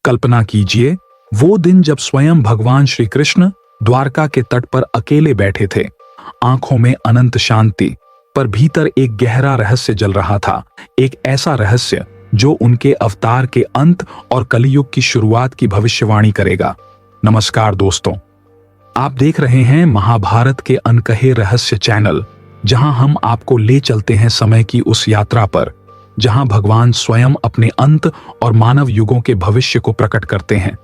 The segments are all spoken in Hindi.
कल्पना कीजिए वो दिन जब स्वयं भगवान श्री कृष्ण द्वारका के तट पर अकेले बैठे थे। आंखों में अनंत शांति, पर भीतर एक गहरा रहस्य जल रहा था। एक ऐसा रहस्य जो उनके अवतार के अंत और कलयुग की शुरुआत की भविष्यवाणी करेगा। नमस्कार दोस्तों, आप देख रहे हैं महाभारत के अनकहे रहस्य चैनल, जहां हम आपको ले चलते हैं समय की उस यात्रा पर जहां भगवान स्वयं अपने अंत और मानव युगों के भविष्य को प्रकट करते हैं।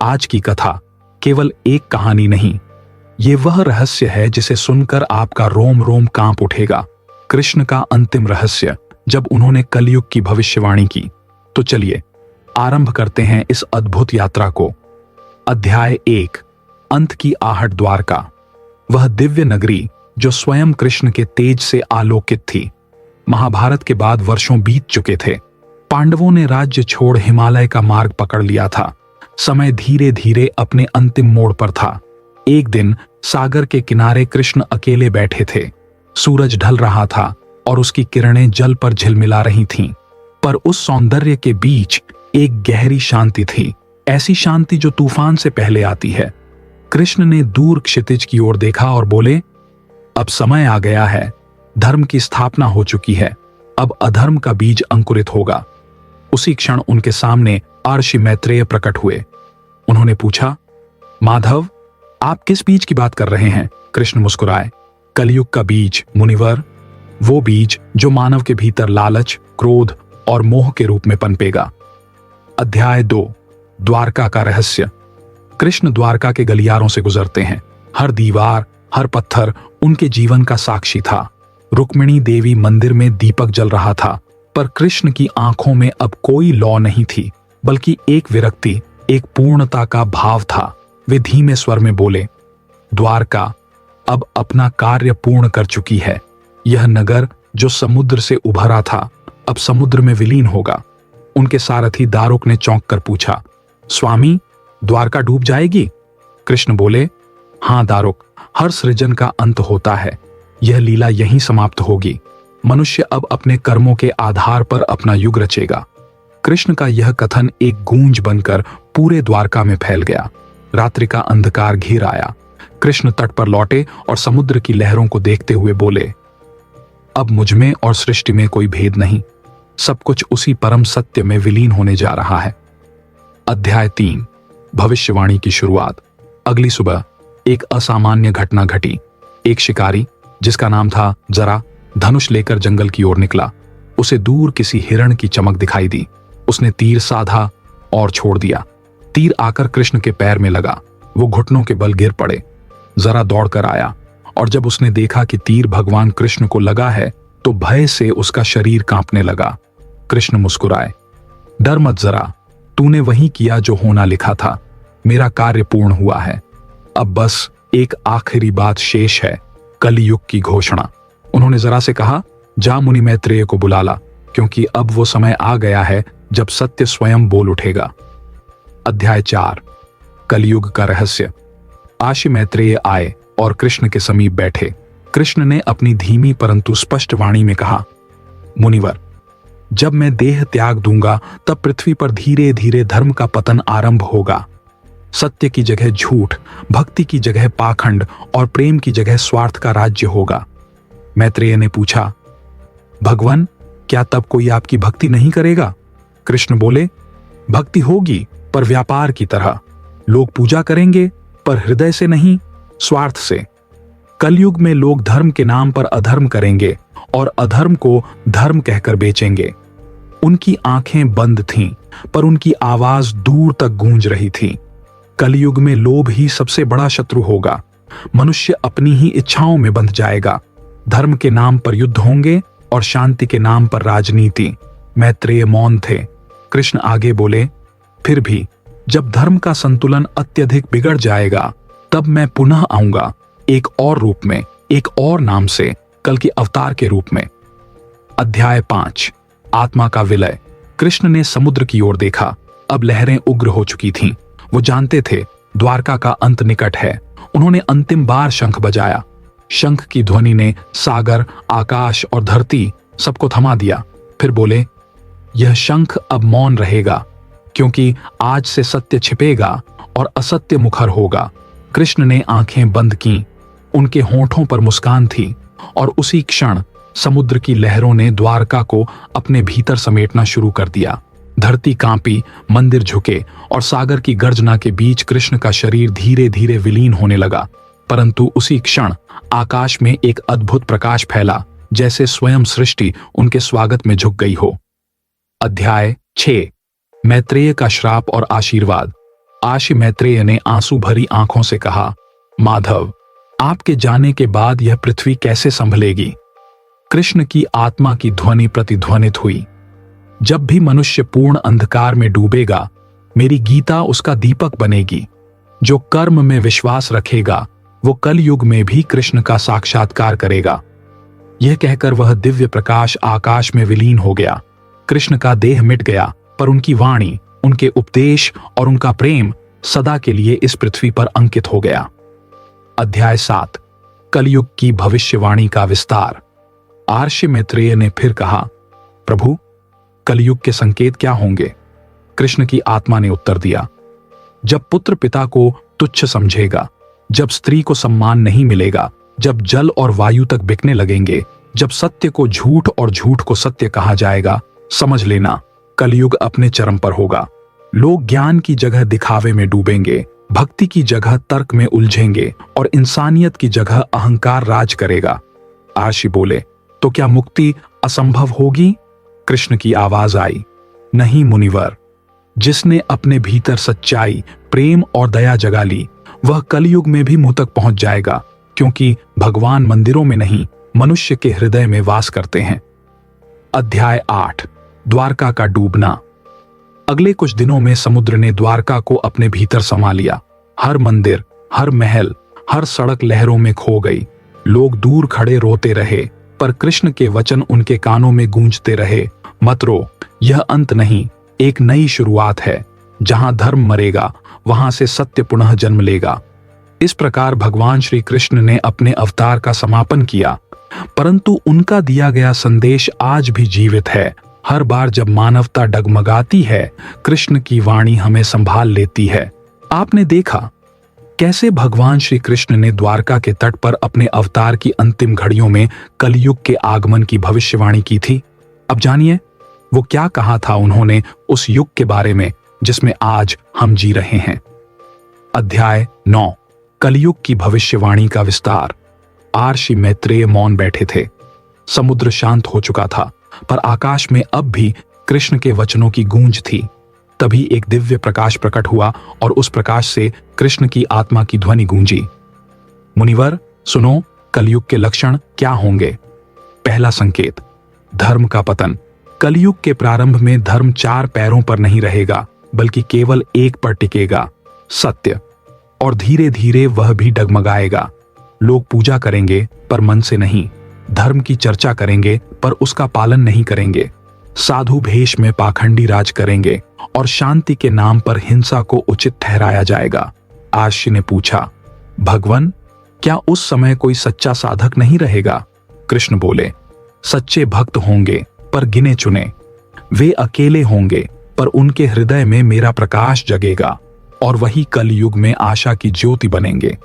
आज की कथा केवल एक कहानी नहीं, ये वह रहस्य है जिसे सुनकर आपका रोम रोम कांप उठेगा। कृष्ण का अंतिम रहस्य, जब उन्होंने कलयुग की भविष्यवाणी की। तो चलिए आरंभ करते हैं इस अद्भुत यात्रा को। अध्याय 1, अंत की आहट द्वारका। वह दिव्य नगरी जो स्वयं कृष्ण के तेज से आलोकित थी। महाभारत के बाद वर्षों बीत चुके थे। पांडवों ने राज्य छोड़ हिमालय का मार्ग पकड़ लिया था। समय धीरे धीरे अपने अंतिम मोड़ पर था। एक दिन सागर के किनारे कृष्ण अकेले बैठे थे। सूरज ढल रहा था और उसकी किरणें जल पर झिलमिला रही थीं। पर उस सौंदर्य के बीच एक गहरी शांति थी, ऐसी शांति जो तूफान से पहले आती है। कृष्ण ने दूर क्षितिज की ओर देखा और बोले, अब समय आ गया है। धर्म की स्थापना हो चुकी है। अब अधर्म का बीज अंकुरित होगा। उसी क्षण उनके सामने अर्षि मैत्रेय प्रकट हुए। उन्होंने पूछा, माधव, आप किस बीज की बात कर रहे हैं? कृष्ण मुस्कुराए। कलयुग का बीज मुनिवर, वो बीज जो मानव के भीतर लालच, क्रोध और मोह के रूप में पनपेगा। अध्याय 2, द्वारका का रहस्य। कृष्ण द्वारका के गलियारों से गुजरते हैं। हर दीवार, हर पत्थर उनके जीवन का साक्षी था। रुक्मिणी देवी मंदिर में दीपक जल रहा था, पर कृष्ण की आंखों में अब कोई लौ नहीं थी, बल्कि एक विरक्ति, एक पूर्णता का भाव था। वे धीमे स्वर में बोले, द्वारका अब अपना कार्य पूर्ण कर चुकी है। यह नगर जो समुद्र से उभरा था, अब समुद्र में विलीन होगा। उनके सारथी दारुक ने चौंक कर पूछा, स्वामी, द्वारका डूब जाएगी? कृष्ण बोले, हां दारुक, हर सृजन का अंत होता है। यह लीला यहीं समाप्त होगी। मनुष्य अब अपने कर्मों के आधार पर अपना युग रचेगा। कृष्ण का यह कथन एक गूंज बनकर पूरे द्वारका में फैल गया। रात्रि का अंधकार घिर आया। कृष्ण तट पर लौटे और समुद्र की लहरों को देखते हुए बोले, अब मुझमें और सृष्टि में कोई भेद नहीं। सब कुछ उसी परम सत्य में विलीन होने जा रहा है। अध्याय 3, भविष्यवाणी की शुरुआत। अगली सुबह एक असामान्य घटना घटी। एक शिकारी जिसका नाम था जरा, धनुष लेकर जंगल की ओर निकला। उसे दूर किसी हिरण की चमक दिखाई दी। उसने तीर साधा और छोड़ दिया। तीर आकर कृष्ण के पैर में लगा। वो घुटनों के बल गिर पड़े। जरा दौड़कर आया और जब उसने देखा कि तीर भगवान कृष्ण को लगा है तो भय से उसका शरीर कांपने लगा। कृष्ण मुस्कुराए, डर मत जरा, तूने वही किया जो होना लिखा था। मेरा कार्य पूर्ण हुआ है। अब बस एक आखिरी बात शेष है, कलयुग की घोषणा। उन्होंने जरा से कहा, जा मुनि मैत्रेय को बुला ला, क्योंकि अब वो समय आ गया है जब सत्य स्वयं बोल उठेगा। अध्याय 4, कलयुग का रहस्य। आशी मैत्रेय आए और कृष्ण के समीप बैठे। कृष्ण ने अपनी धीमी परंतु स्पष्ट वाणी में कहा, मुनिवर, जब मैं देह त्याग दूंगा तब पृथ्वी पर धीरे धीरे धर्म का पतन आरंभ होगा। सत्य की जगह झूठ, भक्ति की जगह पाखंड और प्रेम की जगह स्वार्थ का राज्य होगा। मैत्रेय ने पूछा, भगवान, क्या तब कोई आपकी भक्ति नहीं करेगा? कृष्ण बोले, भक्ति होगी पर व्यापार की तरह। लोग पूजा करेंगे पर हृदय से नहीं, स्वार्थ से। कलयुग में लोग धर्म के नाम पर अधर्म करेंगे और अधर्म को धर्म कहकर बेचेंगे। उनकी आंखें बंद थीं, पर उनकी आवाज दूर तक गूंज रही थी। कलयुग में लोभ ही सबसे बड़ा शत्रु होगा। मनुष्य अपनी ही इच्छाओं में बंध जाएगा। धर्म के नाम पर युद्ध होंगे और शांति के नाम पर राजनीति। मैत्रेय मौन थे। कृष्ण आगे बोले, फिर भी जब धर्म का संतुलन अत्यधिक बिगड़ जाएगा तब मैं पुनः आऊंगा, एक और रूप में, एक और नाम से, कल के अवतार के रूप में। अध्याय 5, आत्मा का विलय। कृष्ण ने समुद्र की ओर देखा। अब लहरें उग्र हो चुकी थीं। वो जानते थे द्वारका का अंत निकट है। उन्होंने अंतिम बार शंख बजाया। शंख की ध्वनि ने सागर, आकाश और धरती सबको थमा दिया। फिर बोले, यह शंख अब मौन रहेगा, क्योंकि आज से सत्य छिपेगा और असत्य मुखर होगा। कृष्ण ने आंखें बंद की, उनके होंठों पर मुस्कान थी और उसी क्षण समुद्र की लहरों ने द्वारका को अपने भीतर समेटना शुरू कर दिया। धरती कांपी, मंदिर झुके और सागर की गर्जना के बीच कृष्ण का शरीर धीरे धीरे विलीन होने लगा। परंतु उसी क्षण आकाश में एक अद्भुत प्रकाश फैला, जैसे स्वयं सृष्टि उनके स्वागत में झुक गई हो। अध्याय 6। मैत्रेय का श्राप और आशीर्वाद। आशी मैत्रेय ने आंसू भरी आंखों से कहा, माधव, आपके जाने के बाद यह पृथ्वी कैसे संभलेगी? कृष्ण की आत्मा की ध्वनि प्रतिध्वनित हुई, जब भी मनुष्य पूर्ण अंधकार में डूबेगा, मेरी गीता उसका दीपक बनेगी। जो कर्म में विश्वास रखेगा वो कलयुग में भी कृष्ण का साक्षात्कार करेगा। यह कहकर वह दिव्य प्रकाश आकाश में विलीन हो गया। कृष्ण का देह मिट गया, पर उनकी वाणी, उनके उपदेश और उनका प्रेम सदा के लिए इस पृथ्वी पर अंकित हो गया। अध्याय 7। कलयुग की भविष्यवाणी का विस्तार। आर्षि मैत्रेय ने फिर कहा, प्रभु, कलयुग के संकेत क्या होंगे? कृष्ण की आत्मा ने उत्तर दिया, जब पुत्र पिता को तुच्छ समझेगा, जब स्त्री को सम्मान नहीं मिलेगा, जब जल और वायु तक बिकने लगेंगे, जब सत्य को झूठ और झूठ को सत्य कहा जाएगा, समझ लेना कलयुग अपने चरम पर होगा। लोग ज्ञान की जगह दिखावे में डूबेंगे, भक्ति की जगह तर्क में उलझेंगे और इंसानियत की जगह अहंकार राज करेगा। आर्षि बोले, तो क्या मुक्ति असंभव होगी? कृष्ण की आवाज आई, नहीं मुनिवर, जिसने अपने भीतर सच्चाई, प्रेम और दया जगा ली, वह कलयुग में भी मुंह तक पहुंच जाएगा, क्योंकि भगवान मंदिरों में नहीं, मनुष्य के हृदय में वास करते हैं। अध्याय 8। द्वारका का डूबना। अगले कुछ दिनों में समुद्र ने द्वारका को अपने भीतर समा लिया। हर मंदिर, हर महल, हर सड़क लहरों में खो गई। लोग दूर खड़े रोते रहे, पर कृष्ण के वचन उनके कानों में गूंजते रहे, मत रो, यह अंत नहीं, एक नई शुरुआत है। जहां धर्म मरेगा, वहां से सत्य पुनः जन्म लेगा। इस प्रकार भगवान श्री कृष्ण ने अपने अवतार का समापन किया, परंतु उनका दिया गया संदेश आज भी जीवित है। हर बार जब मानवता डगमगाती है, कृष्ण की वाणी हमें संभाल लेती है। आपने देखा कैसे भगवान श्री कृष्ण ने द्वारका के तट पर अपने अवतार की अंतिम घड़ियों में कलयुग के आगमन की भविष्यवाणी की थी। अब जानिए वो क्या कहा था उन्होंने उस युग के बारे में जिसमें आज हम जी रहे हैं। अध्याय 9। कलयुग की भविष्यवाणी का विस्तार। आर्षि मैत्रेय मौन बैठे थे। समुद्र शांत हो चुका था, पर आकाश में अब भी कृष्ण के वचनों की गूंज थी। तभी एक दिव्य प्रकाश प्रकट हुआ और उस प्रकाश से कृष्ण की आत्मा की ध्वनि गूंजी, मुनिवर सुनो, कलयुग के लक्षण क्या होंगे? पहला संकेत, धर्म का पतन। कलयुग के प्रारंभ में धर्म 4 पैरों पर नहीं रहेगा, बल्कि केवल एक पर टिकेगा, सत्य। और धीरे धीरे वह भी डगमगाएगा। लोग पूजा करेंगे पर मन से नहीं, धर्म की चर्चा करेंगे पर उसका पालन नहीं करेंगे, साधु भेष में पाखंडी राज करेंगे और शांति के नाम पर हिंसा को उचित ठहराया जाएगा। आर्षि ने पूछा, भगवन, क्या उस समय कोई सच्चा साधक नहीं रहेगा? कृष्ण बोले, सच्चे भक्त होंगे पर गिने चुने। वे अकेले होंगे पर उनके हृदय में मेरा प्रकाश जगेगा और वही कलयुग में आशा की ज्योति बनेंगे।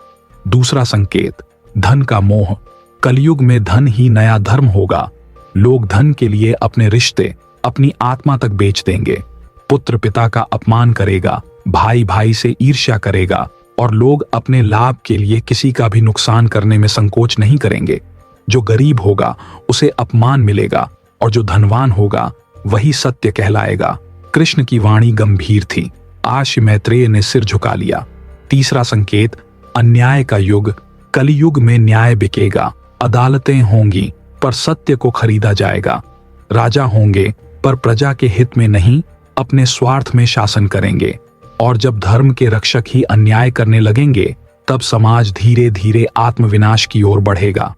दूसरा संकेत, धन का मोह। कलयुग में धन ही नया धर्म होगा। लोग धन के लिए अपने रिश्ते, अपनी आत्मा तक बेच देंगे। पुत्र पिता का अपमान करेगा, भाई भाई से ईर्ष्या करेगा और लोग अपने लाभ के लिए किसी का भी नुकसान करने में संकोच नहीं करेंगे। जो गरीब होगा उसे अपमान मिलेगा और जो धनवान होगा वही सत्य कहलाएगा। कृष्ण की वाणी गंभीर थी। आर्षि मैत्रेय ने सिर झुका लिया। तीसरा संकेत, अन्याय का युग। कलयुग में न्याय बिकेगा, अदालतें होंगी पर सत्य को खरीदा जाएगा। राजा होंगे पर प्रजा के हित में नहीं, अपने स्वार्थ में शासन करेंगे। और जब धर्म के रक्षक ही अन्याय करने लगेंगे, तब समाज धीरे धीरे आत्मविनाश की ओर बढ़ेगा।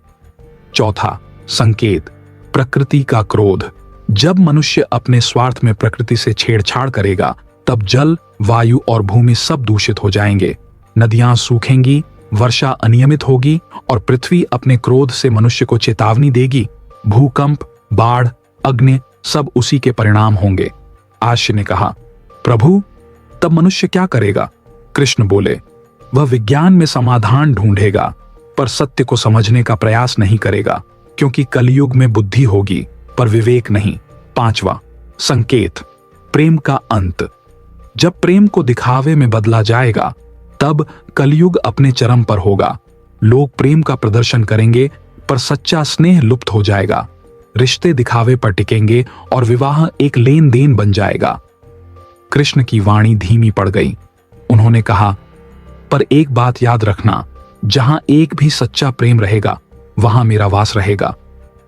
चौथा संकेत, प्रकृति का क्रोध। जब मनुष्य अपने स्वार्थ में प्रकृति से छेड़छाड़ करेगा, तब जल, वायु और भूमि सब दूषित हो जाएंगे। नदियां सूखेंगी, वर्षा अनियमित होगी और पृथ्वी अपने क्रोध से मनुष्य को चेतावनी देगी। भूकंप, बाढ़, अग्नि सब उसी के परिणाम होंगे। आर्षि ने कहा, प्रभु, तब मनुष्य क्या करेगा? कृष्ण बोले, वह विज्ञान में समाधान ढूंढेगा पर सत्य को समझने का प्रयास नहीं करेगा, क्योंकि कलयुग में बुद्धि होगी पर विवेक नहीं। 5वां संकेत, प्रेम का अंत। जब प्रेम को दिखावे में बदला जाएगा तब कलयुग अपने चरम पर होगा। लोग प्रेम का प्रदर्शन करेंगे पर सच्चा स्नेह लुप्त हो जाएगा। रिश्ते दिखावे पर टिकेंगे और विवाह एक लेन देन बन जाएगा। कृष्ण की वाणी धीमी पड़ गई। उन्होंने कहा, पर एक बात याद रखना, जहां एक भी सच्चा प्रेम रहेगा वहां मेरा वास रहेगा,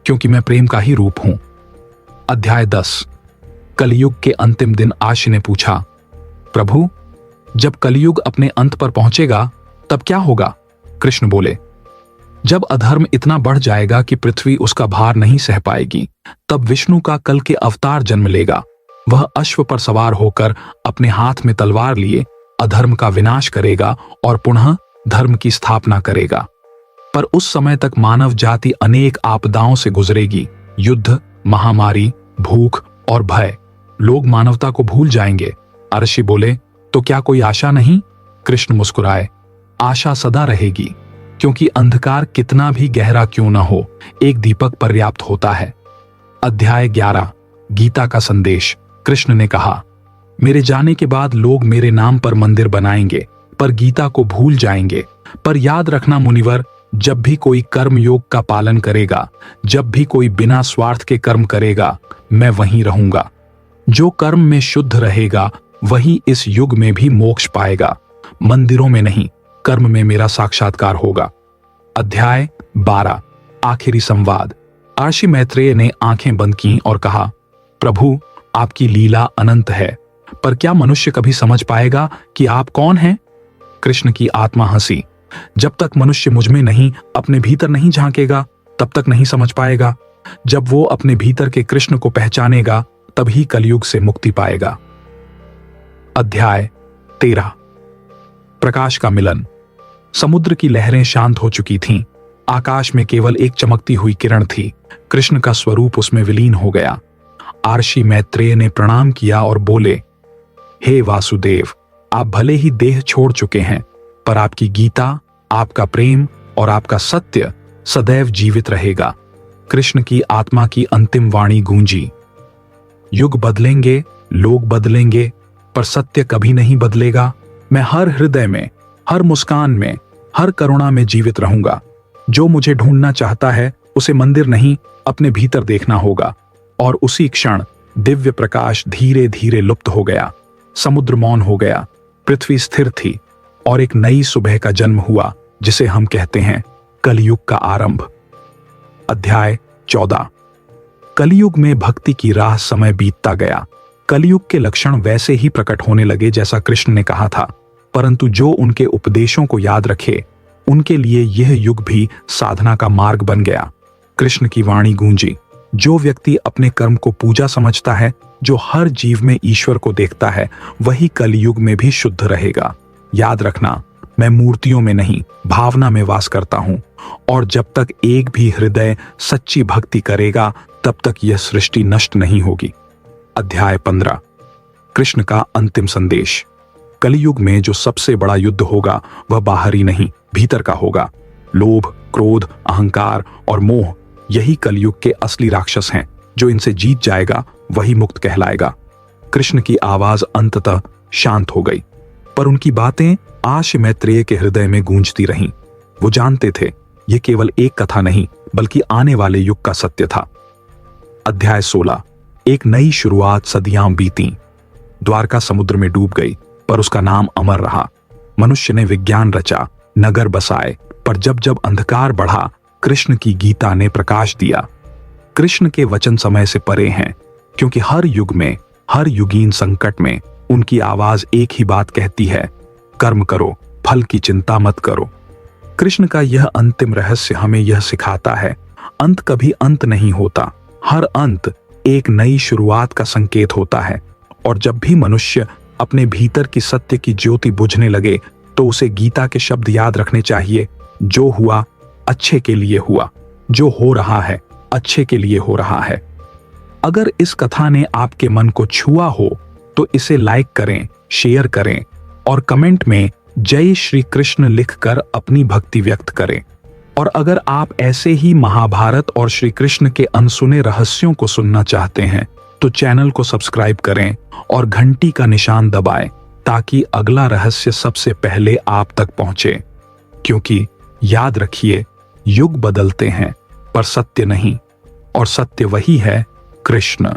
क्योंकि मैं प्रेम का ही रूप हूं। अध्याय 10। कलयुग के अंतिम दिन आशी ने पूछा, प्रभु, जब कलयुग अपने अंत पर पहुंचेगा तब क्या होगा? कृष्ण बोले, जब अधर्म इतना बढ़ जाएगा कि पृथ्वी उसका भार नहीं सह पाएगी, तब विष्णु का कल के अवतार जन्म लेगा। वह अश्व पर सवार होकर अपने हाथ में तलवार लिए अधर्म का विनाश करेगा और पुनः धर्म की स्थापना करेगा। पर उस समय तक मानव जाति अनेक आपदाओं से गुजरेगी। युद्ध, महामारी, भूख और भय। लोग मानवता को भूल जाएंगे। अर्षि बोले, तो क्या कोई आशा नहीं? कृष्ण मुस्कुराए, आशा सदा रहेगी, क्योंकि अंधकार कितना भी गहरा क्यों न हो, एक दीपक पर्याप्त होता है। अध्याय 11। गीता का संदेश। कृष्ण ने कहा, मेरे जाने के बाद लोग मेरे नाम पर मंदिर बनाएंगे पर गीता को भूल जाएंगे। पर याद रखना मुनिवर, जब भी कोई कर्म योग का पालन करेगा, जब भी कोई बिना स्वार्थ के कर्म करेगा, मैं वहीं रहूंगा। जो कर्म में शुद्ध रहेगा वही इस युग में भी मोक्ष पाएगा। मंदिरों में नहीं, कर्म में मेरा साक्षात्कार होगा। अध्याय 12। आखिरी संवाद। आशी मैत्रेय ने आंखें बंद की और कहा, प्रभु, आपकी लीला अनंत है, पर क्या मनुष्य कभी समझ पाएगा कि आप कौन हैं? कृष्ण की आत्मा हंसी, जब तक मनुष्य मुझ में नहीं, अपने भीतर नहीं झांकेगा, तब तक नहीं समझ पाएगा। जब वो अपने भीतर के कृष्ण को पहचानेगा तभी कलयुग से मुक्ति पाएगा। अध्याय 13। प्रकाश का मिलन। समुद्र की लहरें शांत हो चुकी थीं। आकाश में केवल एक चमकती हुई किरण थी। कृष्ण का स्वरूप उसमें विलीन हो गया। आर्षि मैत्रेय ने प्रणाम किया और बोले, हे वासुदेव, आप भले ही देह छोड़ चुके हैं, पर आपकी गीता, आपका प्रेम और आपका सत्य सदैव जीवित रहेगा। कृष्ण की आत्मा की अंतिम वाणी गूंजी, युग बदलेंगे, लोग बदलेंगे, पर सत्य कभी नहीं बदलेगा। मैं हर हृदय में, हर मुस्कान में, हर करुणा में जीवित रहूंगा। जो मुझे ढूंढना चाहता है उसे मंदिर नहीं, अपने भीतर देखना होगा। और उसी क्षण दिव्य प्रकाश धीरे धीरे लुप्त हो गया। समुद्र मौन हो गया। पृथ्वी स्थिर थी और एक नई सुबह का जन्म हुआ, जिसे हम कहते हैं कलयुग का आरंभ। अध्याय 14। कलयुग में भक्ति की राह समय बीतता गया। कलयुग के लक्षण वैसे ही प्रकट होने लगे जैसा कृष्ण ने कहा था, परंतु जो उनके उपदेशों को याद रखे उनके लिए यह युग भी साधना का मार्ग बन गया। कृष्ण की वाणी गूंजी, जो व्यक्ति अपने कर्म को पूजा समझता है, जो हर जीव में ईश्वर को देखता है, वही कलयुग में भी शुद्ध रहेगा। याद रखना, मैं मूर्तियों में नहीं, भावना में वास करता हूं, और जब तक एक भी हृदय सच्ची भक्ति करेगा तब तक यह सृष्टि नष्ट नहीं होगी। अध्याय 15। कृष्ण का अंतिम संदेश। कलयुग में जो सबसे बड़ा युद्ध होगा वह बाहरी नहीं, भीतर का होगा। लोभ, क्रोध, अहंकार और मोह, यही कलयुग के असली राक्षस हैं। जो इनसे जीत जाएगा वही मुक्त कहलाएगा। कृष्ण की आवाज अंततः शांत हो गई, पर उनकी बातें आशी मैत्रेय के हृदय में गूंजती रहीं। वो जानते थे यह केवल एक कथा नहीं, बल्कि आने वाले युग का सत्य था। अध्याय 16। एक नई शुरुआत। सदियां बीती। द्वारका समुद्र में डूब गई, पर उसका नाम अमर रहा। मनुष्य ने विज्ञान रचा, नगर बसाए, पर जब जब अंधकार बढ़ा, कृष्ण की गीता ने प्रकाश दिया। कृष्ण के वचन समय से परे हैं, क्योंकि हर युग में, हर युगीन संकट में उनकी आवाज एक ही बात कहती है, कर्म करो, फल की चिंता मत करो। कृष्ण का यह अंतिम रहस्य हमें यह सिखाता है, अंत कभी अंत नहीं होता। हर अंत एक नई शुरुआत का संकेत होता है। और जब भी मनुष्य अपने भीतर की सत्य की ज्योति बुझने लगे तो उसे गीता के शब्द याद रखने चाहिए, जो हुआ अच्छे के लिए हुआ, जो हो रहा है अच्छे के लिए हो रहा है। अगर इस कथा ने आपके मन को छुआ हो तो इसे लाइक करें, शेयर करें और कमेंट में जय श्री कृष्ण लिखकर अपनी भक्ति व्यक्त करें। और अगर आप ऐसे ही महाभारत और श्री कृष्ण के अनसुने रहस्यों को सुनना चाहते हैं तो चैनल को सब्सक्राइब करें और घंटी का निशान दबाएं ताकि अगला रहस्य सबसे पहले आप तक पहुंचे। क्योंकि याद रखिए, युग बदलते हैं पर सत्य नहीं, और सत्य वही है, कृष्ण।